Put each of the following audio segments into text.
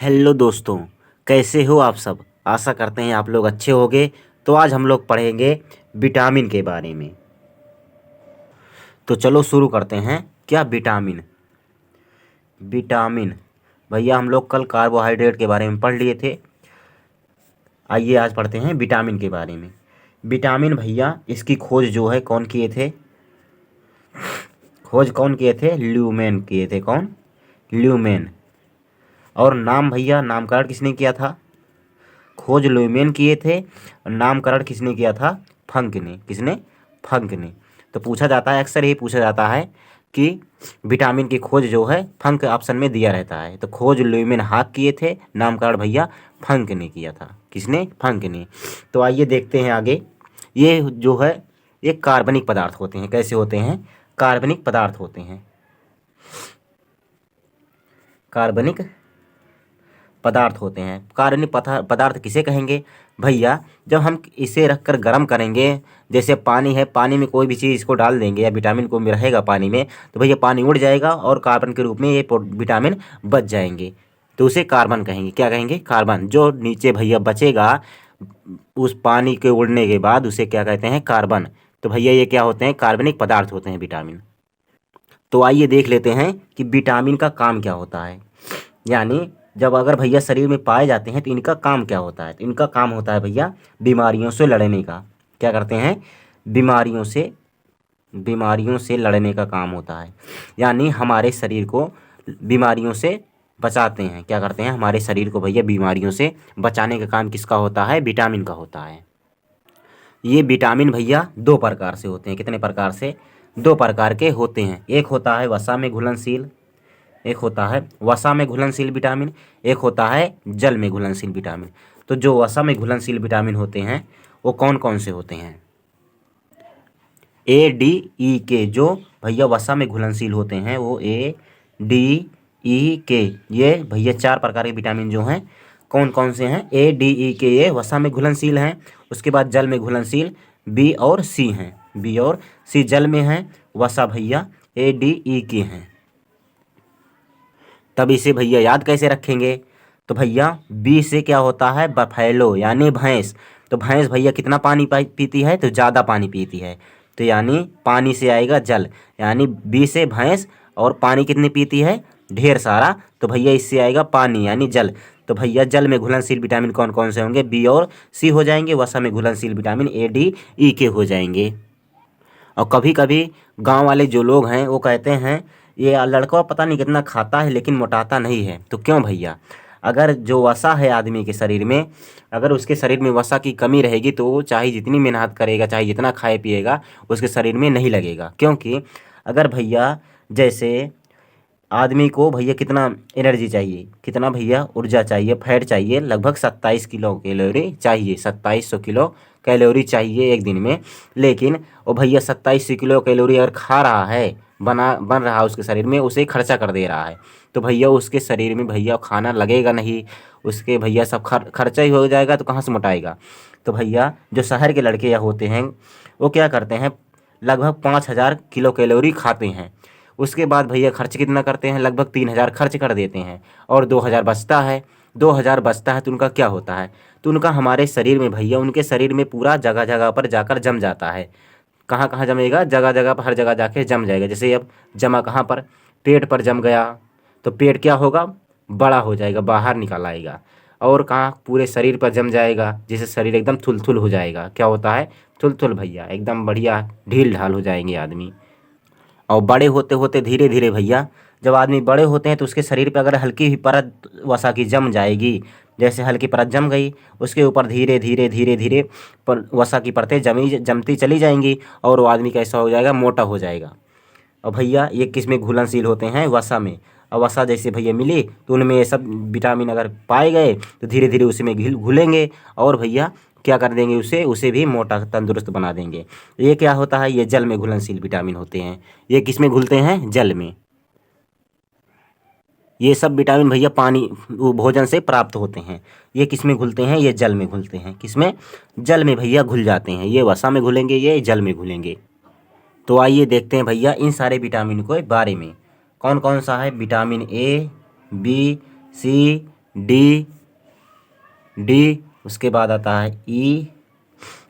Hello दोस्तों, कैसे हो आप सब। आशा करते हैं आप लोग अच्छे होंगे। तो आज हम लोग पढ़ेंगे विटामिन के बारे में। तो चलो शुरू करते हैं। क्या विटामिन। विटामिन भैया हम लोग कल कार्बोहाइड्रेट के बारे में पढ़ लिए थे। आइए आज पढ़ते हैं विटामिन के बारे में। विटामिन भैया इसकी खोज जो है कौन किए थे। खोज कौन किए थे? ल्यूमेन किए थे। कौन? ल्यूमेन। और नाम भैया नामकरण किसने किया था? खोज ल्यूमेन किए थे और नामकरण किसने किया था? फंक ने। किसने? फंक ने। तो पूछा जाता है, अक्सर यही पूछा जाता है कि विटामिन की खोज जो है फंक ऑप्शन में दिया रहता है। तो खोज ल्यूमेन हाक किए थे, नामकरण भैया फंक ने किया था। किसने? फंक ने। तो आइए देखते हैं आगे। ये जो है ये कार्बनिक पदार्थ होते हैं। कैसे होते हैं? कार्बनिक पदार्थ होते हैं। कार्बनिक पदार्थ होते हैं। कार्बनिक पदार्थ किसे कहेंगे भैया? जब हम इसे रखकर गर्म करेंगे, जैसे पानी है, पानी में कोई भी चीज़ इसको डाल देंगे या विटामिन को रहेगा पानी में, तो भैया पानी उड़ जाएगा और कार्बन के रूप में ये विटामिन बच जाएंगे। तो उसे कार्बन कहेंगे। क्या कहेंगे? कार्बन। जो नीचे भैया बचेगा उस पानी के उड़ने के बाद उसे क्या कहते हैं? कार्बन। तो भैया ये क्या होते हैं? कार्बनिक पदार्थ होते हैं विटामिन। तो आइए देख लेते हैं कि विटामिन का काम क्या होता है। यानी जब अगर भैया शरीर में पाए जाते हैं तो इनका काम क्या होता है? तो इनका काम होता है भैया बीमारियों से लड़ने का। क्या करते हैं? बीमारियों से लड़ने का काम होता है। यानी हमारे शरीर को बीमारियों से बचाते हैं। क्या करते हैं? हमारे शरीर को भैया बीमारियों से बचाने का काम किसका होता है? विटामिन का होता है। ये विटामिन भैया दो प्रकार से होते हैं। कितने प्रकार से? दो प्रकार के होते हैं। एक होता है वसा में घुलनशील, एक होता है वसा में घुलनशील विटामिन, एक होता है जल में घुलनशील विटामिन। तो जो वसा में घुलनशील विटामिन होते हैं वो कौन कौन से होते हैं? ADE के। जो भैया वसा में घुलनशील होते हैं वो ADE के। ये भैया चार प्रकार के विटामिन जो हैं कौन कौन से हैं? ADE के ये वसा में घुलनशील हैं। उसके बाद जल में घुलनशील B और C हैं। B और C जल में हैं, वसा भैया ADE के हैं। तब इसे भैया याद कैसे रखेंगे? तो भैया बी से क्या होता है? बफैलो यानी भैंस। तो भैंस भैया कितना पानी पीती है? तो ज़्यादा पानी पीती है। तो यानी पानी से आएगा जल। यानी बी से भैंस, और पानी कितनी पीती है? ढेर सारा। तो भैया इससे आएगा पानी यानी जल। तो भैया जल में घुलनशील विटामिन कौन कौन से होंगे? बी और सी हो जाएंगे। वसा में घुलनशील विटामिन ADE के हो जाएंगे। और कभी कभी गांव वाले जो लोग हैं वो कहते हैं ये लड़का पता नहीं कितना खाता है लेकिन मोटाता नहीं है। तो क्यों भैया? अगर जो वसा है आदमी के शरीर में, अगर उसके शरीर में वसा की कमी रहेगी तो वो चाहे जितनी मेहनत करेगा, चाहे जितना खाए पिएगा, उसके शरीर में नहीं लगेगा। क्योंकि अगर भैया जैसे आदमी को भैया कितना एनर्जी चाहिए, कितना भैया ऊर्जा चाहिए, फैट चाहिए, लगभग 27 किलो कैलोरी चाहिए। 2700 किलो कैलोरी चाहिए एक दिन में। लेकिन वो भैया 2700 किलो कैलोरी अगर खा रहा है, बन रहा है उसके शरीर में, उसे खर्चा कर दे रहा है, तो भैया उसके शरीर में भैया खाना लगेगा नहीं। उसके भैया सब खर्चा ही हो जाएगा, तो कहाँ से मोटाएगा? तो भैया जो शहर के लड़के या होते हैं वो क्या करते हैं? लगभग 5000 किलो कैलोरी खाते हैं। उसके बाद भैया खर्च कितना करते हैं? लगभग 3000 खर्च कर देते हैं और 2000 बचता है। 2000 बचता है तो उनका क्या होता है? तो उनका हमारे शरीर में भैया, उनके शरीर में पूरा जगह जगह पर जाकर जम जाता है। कहाँ कहाँ जमेगा? जगह जगह पर, हर जगह जाके जम जाएगा। जैसे अब जमा कहाँ पर? पेट पर जम गया तो पेट क्या होगा? बड़ा हो जाएगा, बाहर निकल आएगा। और कहाँ? पूरे शरीर पर जम जाएगा, जिससे शरीर एकदम थुलथुल हो जाएगा। क्या होता है? थुलथुल भैया, एकदम बढ़िया ढील ढाल हो जाएंगे आदमी। और बड़े होते होते धीरे धीरे भैया, जब आदमी बड़े होते हैं तो उसके शरीर पे अगर हल्की भी परत वसा की जम जाएगी, जैसे हल्की परत जम गई, उसके ऊपर धीरे धीरे धीरे धीरे पर वसा की परतें जमती चली जाएंगी और वो आदमी कैसा हो जाएगा? मोटा हो जाएगा। और भैया ये किस में घुलनशील होते हैं? वसा में। और वसा जैसे भैया मिली तो उनमें ये सब विटामिन अगर पाए गए तो धीरे धीरे उसी में घुलेंगे और भैया क्या कर देंगे? उसे भी मोटा तंदुरुस्त बना देंगे। ये क्या होता है? ये जल में घुलनशील विटामिन होते हैं। ये किस में घुलते हैं? जल में। ये सब विटामिन भैया पानी वो भोजन से प्राप्त होते हैं। ये किस में घुलते हैं? ये जल में घुलते हैं। किस में? जल में भैया घुल जाते हैं। ये वसा में घुलेंगे, ये जल में घुलेंगे। तो आइए देखते हैं भैया इन सारे विटामिन के बारे में। कौन कौन सा है? Vitamin A, B, C, D, D उसके बाद आता है ई,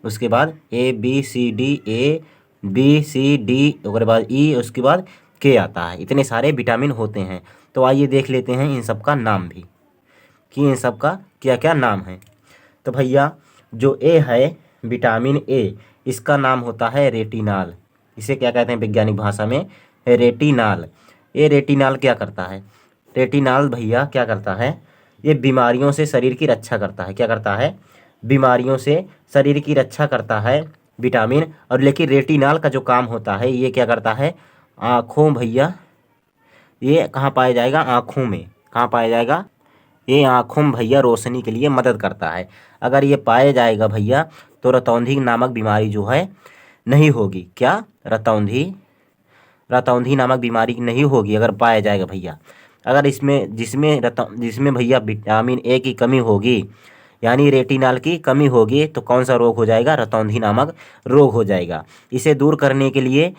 उसके बाद A B C D, A B C D, उसके बाद ई, उसके बाद के आता है। इतने सारे विटामिन होते हैं। तो आइए देख लेते हैं इन सब का नाम भी कि इन सब का क्या क्या नाम है। तो भैया जो ए है विटामिन ए, इसका नाम होता है रेटिनाल। इसे क्या कहते हैं वैज्ञानिक भाषा में? रेटिनाल। ये रेटिनाल क्या करता है? रेटिनाल भैया क्या करता है? ये बीमारियों से शरीर की रक्षा करता है। क्या करता है? बीमारियों से शरीर की रक्षा करता है विटामिन। और लेकिन रेटिनाल का जो काम होता है ये क्या करता है? आँखों भैया, ये कहाँ पाया जाएगा? आँखों में। कहाँ पाया जाएगा? ये आँखों में भैया रोशनी के लिए मदद करता है। अगर ये पाया जाएगा भैया तो रतौंधी नामक बीमारी जो है नहीं होगी। क्या? रतौंधी नामक बीमारी नहीं होगी अगर पाया जाएगा भैया। अगर इसमें जिसमें भैया विटामिन ए की कमी होगी, यानी रेटिनाल की कमी होगी, तो कौन सा रोग हो जाएगा? रतौंधी नामक रोग हो जाएगा। इसे दूर करने के लिए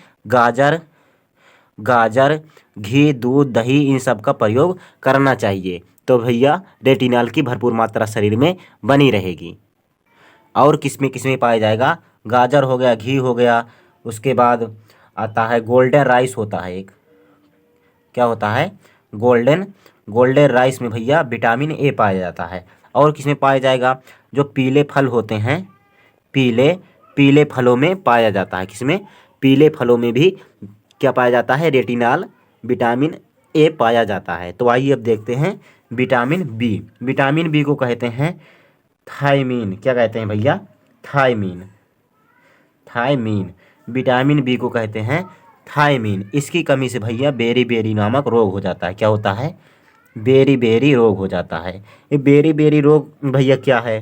गाजर, घी, दूध, दही इन सब का प्रयोग करना चाहिए। तो भैया रेटिनाल की भरपूर मात्रा शरीर में बनी रहेगी। और किसमें पाया जाएगा? गाजर हो गया, घी हो गया, उसके बाद आता है गोल्डन राइस होता है एक। क्या होता है? गोल्डन राइस में भैया विटामिन ए पाया जाता है। और किसमें पाया जाएगा? जो पीले फल होते हैं, पीले फलों में पाया जाता है। किसमें? पीले फलों में भी क्या पाया जाता है? रेटिनाल, विटामिन ए पाया जाता है। तो आइए अब देखते हैं विटामिन बी। विटामिन बी को कहते हैं थायमीन। क्या कहते हैं भैया? थायमीन। विटामिन बी को कहते हैं थायमीन। इसकी कमी से भैया बेरी नामक रोग हो जाता है। क्या होता है? बेरी रोग हो जाता है। ये बेरी रोग भैया क्या है?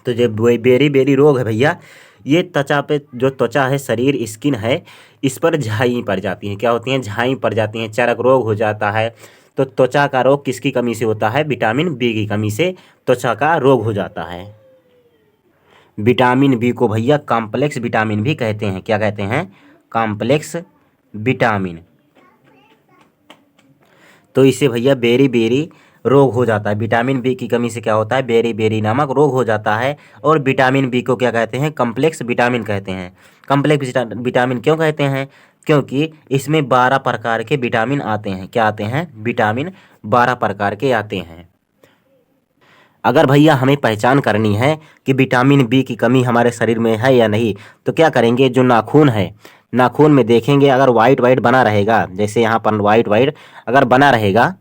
तो जो बेरी रोग है भैया, ये त्वचा पे, जो त्वचा है, शरीर, स्किन है, इस पर झाई पड़ जाती हैं। क्या होती हैं? झाई पड़ जाती हैं, चरक रोग हो जाता है। तो त्वचा का रोग किसकी कमी से होता है? विटामिन बी की कमी से त्वचा का रोग हो जाता है। विटामिन बी को भैया कॉम्प्लेक्स विटामिन भी कहते हैं। क्या कहते हैं? Complex vitamin. तो इसे भैया बेरी रोग हो जाता है। विटामिन बी की कमी से क्या होता है? बेरी नामक रोग हो जाता है। और विटामिन बी को क्या कहते हैं? कॉम्प्लेक्स विटामिन कहते हैं। कॉम्प्लेक्स विटामिन क्यों कहते हैं? क्योंकि इसमें 12 प्रकार के विटामिन आते हैं। क्या आते हैं? विटामिन 12 प्रकार के आते हैं। अगर भैया हमें पहचान करनी है कि विटामिन बी की कमी हमारे शरीर में है या नहीं, तो क्या करेंगे? जो नाखून है, नाखून में देखेंगे, अगर वाइट बना रहेगा, जैसे यहाँ पर वाइट अगर बना रहेगा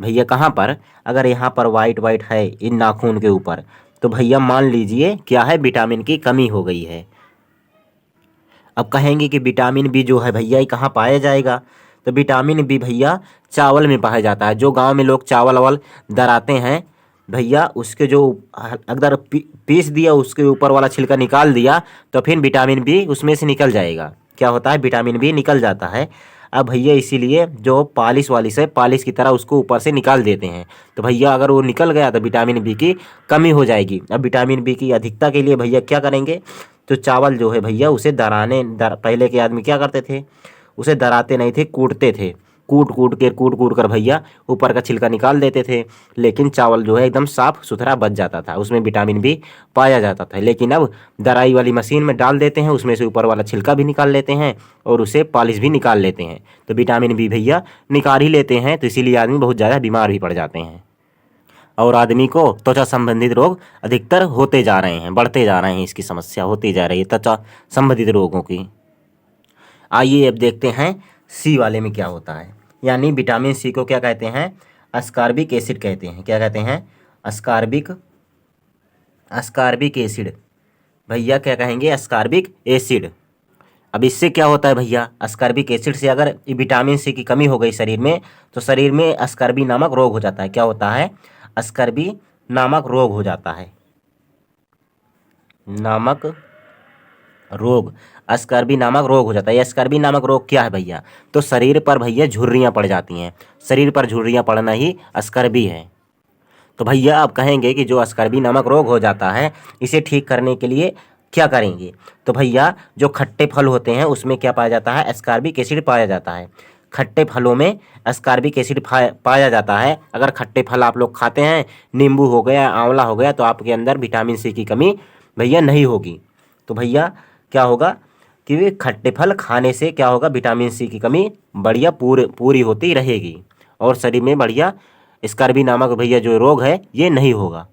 भैया, कहाँ पर? अगर यहाँ पर वाइट है इन नाखून के ऊपर, तो भैया मान लीजिए क्या है? विटामिन की कमी हो गई है। अब कहेंगे कि विटामिन बी जो है भैया ये कहाँ पाया जाएगा? तो विटामिन बी भैया चावल में पाया जाता है। जो गांव में लोग चावल वावल दराते हैं भैया, उसके जो अगर पीस दिया, उसके ऊपर वाला छिलका निकाल दिया, तो फिर विटामिन बी उसमें से निकल जाएगा। क्या होता है? विटामिन बी निकल जाता है। अब भैया इसीलिए जो पालिश है, पालिश की तरह उसको ऊपर से निकाल देते हैं। तो भैया अगर वो निकल गया तो विटामिन बी की कमी हो जाएगी। अब विटामिन बी की अधिकता के लिए भैया क्या करेंगे? तो चावल जो है भैया उसे पहले के आदमी क्या करते थे? उसे दराते नहीं थे, कूटते थे। कूट कर भैया ऊपर का छिलका निकाल देते थे। लेकिन चावल जो है एकदम साफ सुथरा बच जाता था, उसमें विटामिन बी पाया जाता था। लेकिन अब दराई वाली मशीन में डाल देते हैं, उसमें से ऊपर वाला छिलका भी निकाल लेते हैं और उसे पॉलिश भी निकाल लेते हैं। तो विटामिन बी भैया निकाल ही लेते हैं। तो इसीलिए आदमी बहुत ज़्यादा बीमार भी पड़ जाते हैं और आदमी को त्वचा संबंधित रोग अधिकतर होते जा रहे हैं, बढ़ते जा रहे हैं। इसकी समस्या होती जा रही है त्वचा संबंधित रोगों की। आइए अब देखते हैं सी वाले में क्या होता है। यानी विटामिन सी को क्या कहते हैं? अस्कॉर्बिक एसिड कहते हैं। क्या कहते हैं? Ascorbic acid. भैया क्या कहेंगे? Ascorbic acid. अब इससे क्या होता है भैया? अस्कॉर्बिक एसिड से अगर विटामिन सी की कमी हो गई शरीर में, तो शरीर में अस्कॉर्बी नामक रोग हो जाता है। क्या होता है? अस्कॉर्बी नामक रोग हो जाता है। अस्कॉर्बी नामक रोग हो जाता है। अस्कॉर्बी नामक रोग क्या है भैया? तो शरीर पर भैया झुर्रियाँ पड़ जाती हैं। शरीर पर झुर्रियाँ पड़ना ही अस्कॉर्बी है। तो भैया आप कहेंगे कि जो अस्कॉर्बी नामक रोग हो जाता है, इसे ठीक करने के लिए क्या करेंगे? तो भैया जो खट्टे फल होते हैं उसमें क्या पाया जाता है? अस्कॉर्बिक एसिड पाया जाता है। खट्टे फलों में अस्कॉर्बिक एसिड पाया जाता है। अगर खट्टे फल आप लोग खाते हैं, नींबू हो गया, आंवला हो गया, तो आपके अंदर विटामिन सी की कमी भैया नहीं होगी। तो भैया क्या होगा कि खट्टे फल खाने से क्या होगा, विटामिन सी की कमी बढ़िया पूरी होती रहेगी और शरीर में बढ़िया स्कर्वी नामक भैया जो रोग है ये नहीं होगा।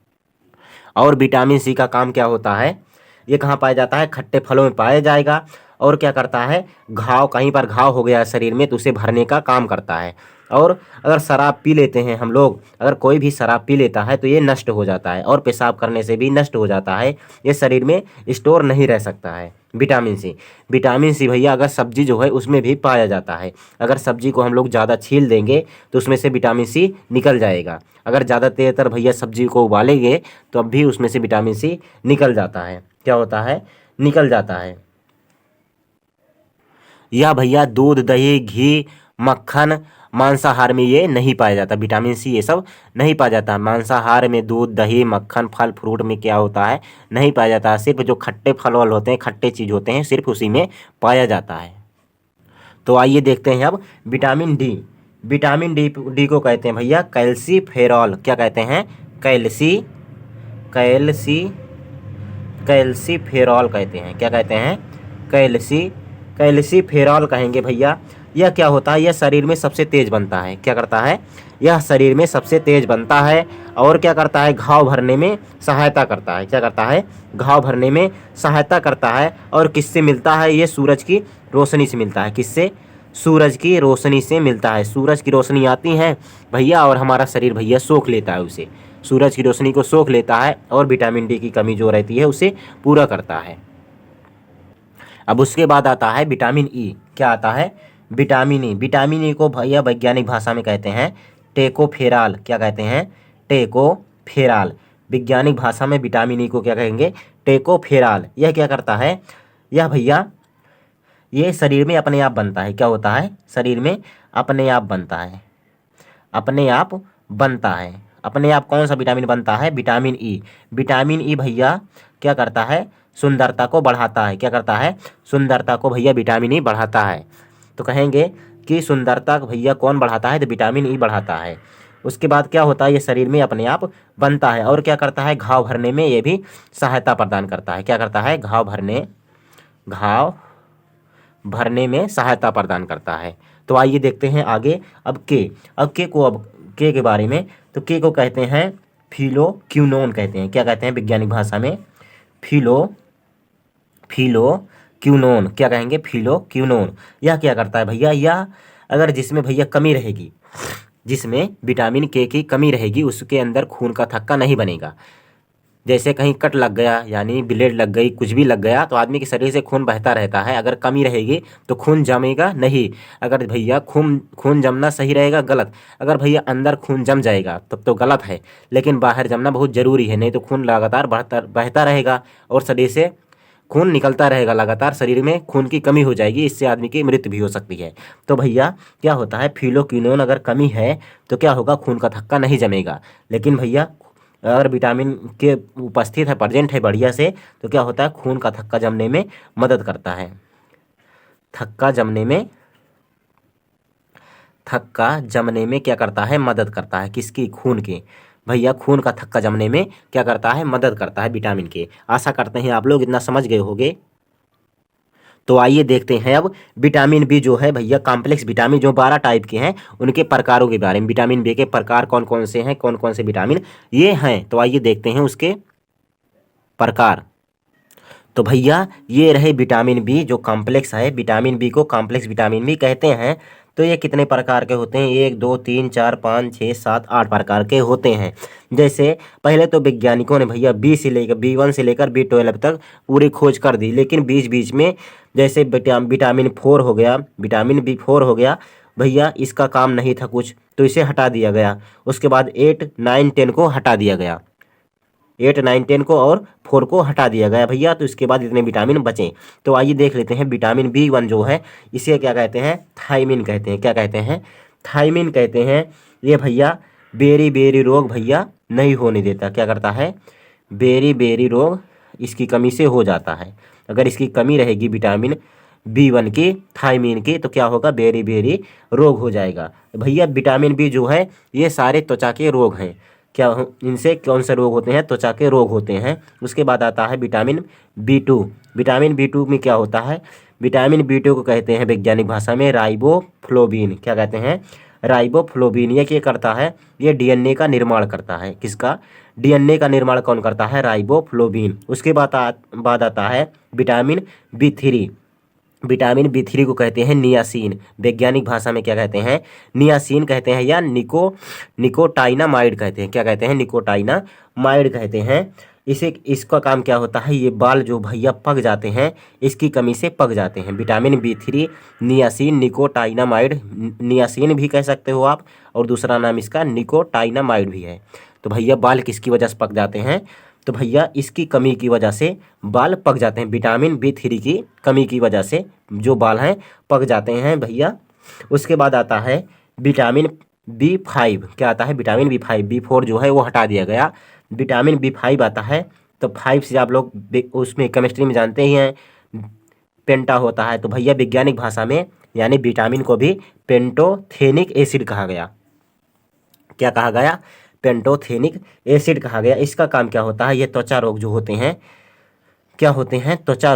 और विटामिन सी का काम क्या होता है, ये कहाँ पाया जाता है, खट्टे फलों में पाया जाएगा। और क्या करता है, घाव, कहीं पर घाव हो गया शरीर में तो उसे भरने का काम करता है। और अगर शराब पी लेते हैं हम लोग, अगर कोई भी शराब पी लेता है तो ये नष्ट हो जाता है और पेशाब करने से भी नष्ट हो जाता है। ये शरीर में स्टोर नहीं रह सकता है विटामिन सी भैया अगर सब्जी जो है उसमें भी पाया जाता है। अगर सब्जी को हम लोग ज़्यादा छील देंगे तो उसमें से विटामिन सी निकल जाएगा। अगर ज़्यादा देर तक भैया सब्जी को उबालेंगे तो अब भी उसमें से विटामिन सी निकल जाता है। क्या होता है, निकल जाता है। या भैया दूध, दही, घी, मक्खन, मांसाहार में ये नहीं पाया जाता विटामिन सी, ये सब नहीं पाया जाता। मांसाहार में दूध, दही, मक्खन, फल फ्रूट में क्या होता है, नहीं पाया जाता। सिर्फ जो खट्टे फल वल होते हैं, खट्टे चीज़ होते हैं, सिर्फ उसी में पाया जाता है। तो आइए देखते हैं अब विटामिन डी। विटामिन डी को कहते हैं भैया कैल्सीफेरॉल। क्या कहते हैं, कैल्सीफेरॉल कहते हैं। क्या कहते हैं, कैल्सीफेरॉल कहेंगे भैया। यह क्या होता है, यह शरीर में सबसे तेज बनता है। क्या करता है, यह शरीर में सबसे तेज बनता है और क्या करता है, घाव भरने में सहायता करता है। क्या करता है, घाव भरने में सहायता करता है। और किससे मिलता है, ये सूरज की रोशनी से मिलता है। किससे, सूरज की रोशनी से मिलता है। सूरज की रोशनी आती है भैया और हमारा शरीर भैया सोख लेता है उसे, सूरज की रोशनी को सोख लेता है और विटामिन डी की कमी जो रहती है उसे पूरा करता है। अब उसके बाद आता है विटामिन ई। क्या आता है, विटामिन ई को भैया वैज्ञानिक भाषा में कहते हैं टेकोफेराल। क्या कहते हैं, टेकोफेराल। वैज्ञानिक भाषा में विटामिन ई को क्या कहेंगे, टेकोफेराल। यह क्या करता है, यह भैया ये शरीर में अपने आप बनता है। क्या होता है, शरीर में अपने आप बनता है, अपने आप बनता है। अपने आप कौन सा विटामिन बनता है, विटामिन ई। विटामिन ई भैया क्या करता है, सुंदरता को बढ़ाता है। क्या करता है, सुंदरता को भैया विटामिन ई बढ़ाता है। तो कहेंगे कि सुंदरता भैया कौन बढ़ाता है, तो विटामिन ई बढ़ाता है। उसके बाद क्या होता है, ये शरीर में अपने आप बनता है और क्या करता है, घाव भरने में ये भी सहायता प्रदान करता है। क्या करता है, घाव भरने में सहायता प्रदान करता है। तो आइए देखते हैं आगे। अब के के बारे में, तो के को कहते हैं फिलोक्विनोन कहते हैं। क्या कहते हैं वैज्ञानिक भाषा में, फिलोक्विनोन। क्या कहेंगे, फिलोक्विनोन। यह क्या करता है भैया, यह अगर जिसमें भैया कमी रहेगी, जिसमें विटामिन के की कमी रहेगी, उसके अंदर खून का थक्का नहीं बनेगा। जैसे कहीं कट लग गया, यानी ब्लेड लग गई, कुछ भी लग गया, तो आदमी के शरीर से खून बहता रहता है। अगर कमी रहेगी तो खून जमेगा नहीं। अगर भैया खून जमना सही रहेगा, गलत। अगर भैया अंदर खून जम जाएगा तब तो गलत है, लेकिन बाहर जमना बहुत ज़रूरी है, नहीं तो खून लगातार बहता रहेगा और शरीर से खून निकलता रहेगा लगातार, शरीर में खून की कमी हो जाएगी, इससे आदमी की मृत्यु भी हो सकती है। तो भैया क्या होता है, फिलोक्विनोन अगर कमी है तो क्या होगा, खून का थक्का नहीं जमेगा। लेकिन भैया अगर विटामिन के उपस्थित है, प्रेजेंट है बढ़िया से, तो क्या होता है, खून का थक्का जमने में मदद करता है। थक्का जमने में क्या करता है, मदद करता है। किसकी, खून के। भैया खून का थक्का जमने में क्या करता है, मदद करता है विटामिन के। आशा करते हैं आप लोग इतना समझ गए होंगे। तो आइए देखते हैं अब विटामिन बी जो है भैया, कॉम्प्लेक्स विटामिन जो 12 टाइप के हैं, उनके प्रकारों के बारे में। विटामिन बी के प्रकार कौन कौन से हैं, कौन कौन से विटामिन ये हैं, तो आइए देखते हैं उसके प्रकार। तो भैया ये रहे विटामिन बी जो कॉम्प्लेक्स है। विटामिन बी को कॉम्प्लेक्स विटामिन भी कहते हैं। तो ये कितने प्रकार के होते हैं, 1 2 3 4 5 6 7 8 प्रकार के होते हैं। जैसे पहले तो वैज्ञानिकों ने भैया B1 से लेकर B12 तक पूरी खोज कर दी, लेकिन बीच बीच में जैसे विटामिन 4 हो गया, विटामिन B4 हो गया भैया, इसका काम नहीं था कुछ, तो इसे हटा दिया गया। उसके बाद 8 9 10 को हटा दिया गया, 8 9 10 को और 4 को हटा दिया गया भैया। तो इसके बाद इतने विटामिन बचे। तो आइए देख लेते हैं विटामिन B1 जो है, इसे क्या कहते हैं, थायमिन कहते हैं। क्या कहते हैं, थायमिन कहते हैं। ये भैया बेरी रोग भैया नहीं होने देता। क्या करता है, बेरी रोग इसकी कमी से हो जाता है। अगर इसकी कमी रहेगी विटामिन B1 की, थायमीन की, तो क्या होगा, बेरी बेरी रोग हो जाएगा। भैया विटामिन बी जो है ये सारे त्वचा के रोग हैं। इनसे कौन से रोग होते हैं, त्वचा के रोग होते हैं। उसके बाद आता है विटामिन B2। विटामिन B2 में क्या होता है, विटामिन B2 को कहते हैं वैज्ञानिक भाषा में राइबोफ्लोबिन। क्या कहते हैं, राइबोफ्लोबिन। ये क्या करता है, ये डीएनए का निर्माण करता है। किसका, डीएनए का निर्माण कौन करता है, राइबोफ्लोबिन। उसके बाद आता है विटामिन B3। विटामिन B3 को कहते हैं नियासिन। वैज्ञानिक भाषा में क्या कहते हैं, नियासिन कहते हैं, या निकोटाइनामाइड कहते हैं। क्या कहते हैं, निकोटाइनामाइड कहते हैं। इसका काम क्या होता है, ये बाल जो भैया पक जाते हैं, इसकी कमी से पक जाते हैं। Vitamin B3, niacin, निकोटाइनामाइड। नियासिन भी कह सकते हो आप, और दूसरा नाम इसका निकोटाइनामाइड भी है। तो भैया बाल किसकी वजह से पक जाते हैं, तो भैया इसकी कमी की वजह से बाल पक जाते हैं। विटामिन B3 की कमी की वजह से जो बाल हैं पक जाते हैं भैया। उसके बाद आता है विटामिन B5। क्या आता है, विटामिन B5। B4 जो है वो हटा दिया गया, विटामिन B5 आता है। तो 5 से आप लोग उसमें केमिस्ट्री में जानते ही हैं, पेंटा होता है। तो भैया वैज्ञानिक भाषा में यानी विटामिन को भी पेंटोथेनिक एसिड कहा गया। क्या कहा गया, पेंटोथेनिक एसिड कहा गया। इसका काम क्या होता है, ये त्वचा रोग जो होते हैं, क्या होते हैं, त्वचा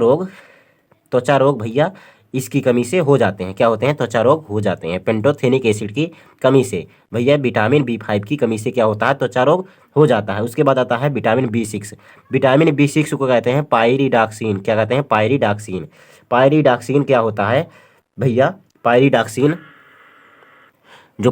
रोग भैया इसकी कमी से हो जाते हैं। क्या होते हैं, त्वचा रोग हो जाते हैं पेंटोथेनिक एसिड की कमी से। भैया विटामिन B5 की कमी से क्या होता है, त्वचा रोग हो जाता है। उसके बाद आता है विटामिन B6। विटामिन B6 को कहते हैं पायरिडॉक्सिन। क्या कहते हैं, पायरिडॉक्सिन। पायरिडॉक्सिन क्या होता है भैया, पायरिडॉक्सिन जो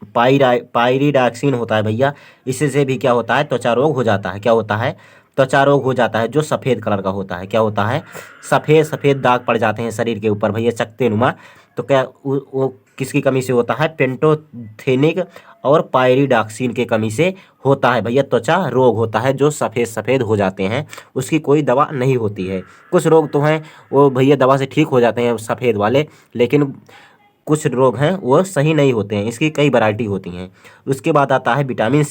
पायरिडॉक्सिन होता है भैया, इससे से भी क्या होता है, त्वचा रोग हो जाता है। क्या होता है, त्वचा रोग हो जाता है, जो सफ़ेद कलर का होता है। क्या होता है, सफ़ेद सफ़ेद दाग पड़ जाते हैं शरीर के ऊपर भैया, चकते नुमा। तो क्या वो किसकी कमी से होता है, पेंटोथेनिक और पायरिडॉक्सिन के कमी से होता है भैया। त्वचा रोग होता है जो सफ़ेद सफ़ेद हो जाते हैं, उसकी कोई दवा नहीं होती है। कुछ रोग तो हैं वो भैया दवा से ठीक हो जाते हैं सफ़ेद वाले, लेकिन कुछ रोग हैं वो सही नहीं होते हैं, इसकी कई वैरायटी होती हैं। उसके बाद आता है विटामिन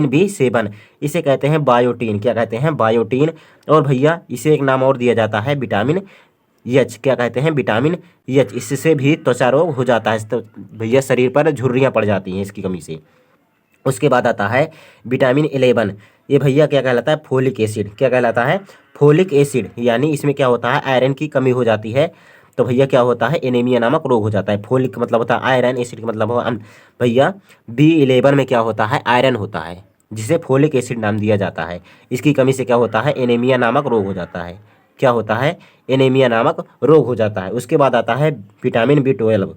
B7। इसे कहते हैं बायोटीन। क्या कहते हैं, बायोटीन। और भैया इसे एक नाम और दिया जाता है विटामिन H। क्या कहते हैं, विटामिन H। इससे भी त्वचा रोग हो जाता है, तो भैया शरीर पर झुर्रियाँ पड़ जाती हैं इसकी कमी से। उसके बाद आता है विटामिन 11। ये भैया क्या कहलाता है, फोलिक एसिड। क्या कहलाता है, फोलिक एसिड। यानी इसमें क्या होता है, आयरन की कमी हो जाती है, तो भैया क्या होता है, एनीमिया नामक रोग हो जाता है। फोलिक का मतलब होता है आयरन, एसिड का मतलब होगा भैया B11 में क्या होता है, आयरन होता है, जिसे फोलिक एसिड नाम दिया जाता है। इसकी कमी से क्या होता है, एनीमिया नामक रोग हो जाता है। क्या होता है, एनीमिया नामक रोग हो जाता है। उसके बाद आता है विटामिन B12।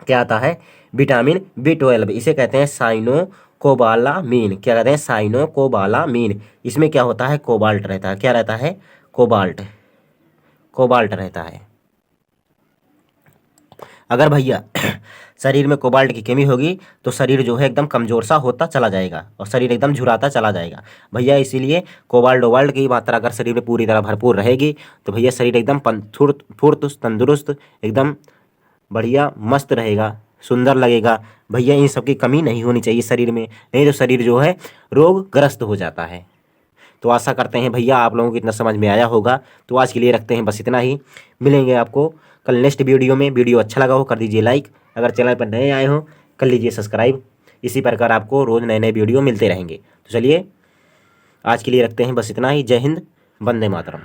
क्या आता है, विटामिन B12। इसे कहते हैं साइनोकोबालामीन। क्या कहते हैं, साइनोकोबालामीन। इसमें क्या होता है, कोबाल्ट रहता है। क्या रहता है, कोबाल्ट रहता है। अगर भैया शरीर में कोबाल्ट की कमी होगी तो शरीर जो है एकदम कमज़ोर सा होता चला जाएगा और शरीर एकदम झुराता चला जाएगा भैया। इसीलिए कोबाल्ट की मात्रा अगर शरीर में पूरी तरह भरपूर रहेगी तो भैया शरीर एकदम फुर्त तंदुरुस्त एकदम बढ़िया मस्त रहेगा, सुंदर लगेगा भैया। इन सब की कमी नहीं होनी चाहिए शरीर में, नहीं तो शरीर जो है रोगग्रस्त हो जाता है। तो आशा करते हैं भैया आप लोगों को इतना समझ में आया होगा। तो आज के लिए रखते हैं बस इतना ही, मिलेंगे आपको कल नेक्स्ट वीडियो में। वीडियो अच्छा लगा हो कर दीजिए लाइक, अगर चैनल पर नए आए हो कर लीजिए सब्सक्राइब। इसी प्रकार आपको रोज़ नए नए वीडियो मिलते रहेंगे। तो चलिए आज के लिए रखते हैं बस इतना ही। जय हिंद, वंदे मातरम।